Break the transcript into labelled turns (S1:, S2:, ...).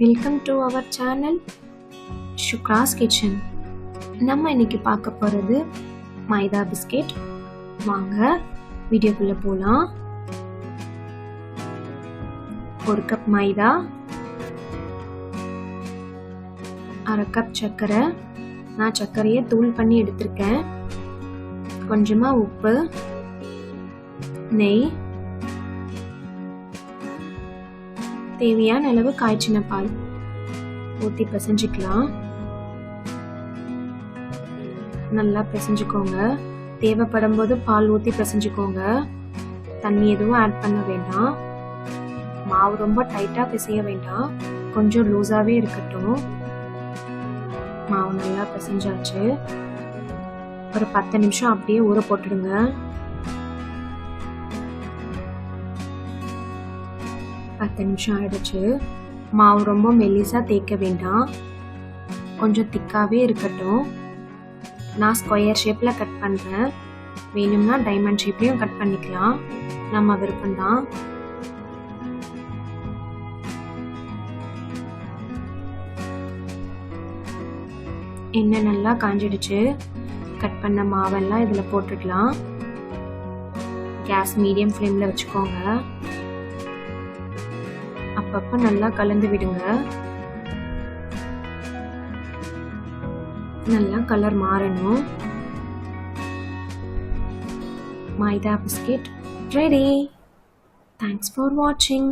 S1: Welcome to our channel Shukra's Kitchen. நம்ம இன்னைக்கு பார்க்க போறது மைதா பிஸ்கெட். வாங்க வீடியோக்குள்ள போலாம். 1 கப் மைதா, 1/2 கப் சர்க்கரை. நான் சர்க்கரையை தூள் பண்ணி எடுத்துர்க்கேன். கொஞ்சமா உப்பு, நெய், தேவையான அளவு காய்ச்சின பால் ஊற்றி பிசைஞ்சிக்கலாம். நல்லா பிசைஞ்சுக்கோங்க. தேவைப்படும் போது பால் ஊற்றி பிசைஞ்சுக்கோங்க. தண்ணி எதுவும் ஆட் பண்ண வேண்டாம். மாவு ரொம்ப டைட்டாக பிசைய வேண்டாம், கொஞ்சம் லூஸாகவே இருக்கட்டும். மாவு நல்லா பிசைஞ்சாச்சு. ஒரு 10 நிமிஷம் அப்படியே ஊற போட்டுடுங்க. நிமிஷம் ஆயிடுச்சு. மாவு ரொம்ப மெல்லிசா தேய்க்க வேண்டாம், கொஞ்சம் திக்காவே இருக்கட்டும். நான் ஸ்கொயர் ஷேப்ல கட் பண்றேன். வேணும்னா டைமண்ட் ஷேப்லயும் கட் பண்ணிக்கலாம், நம்ம விருப்பம்தான். எண்ணெய் நல்லா காஞ்சிடுச்சு. கட் பண்ண மாவெல்லாம் இதுல போட்டுடலாம். கேஸ் மீடியம் ஃப்ளேம்ல வச்சுக்கோங்க. அப்பப்ப நல்லா கலந்து விடுங்க. நல்லா கலர் மாறணும். Maida biscuit ready. Thanks for watching.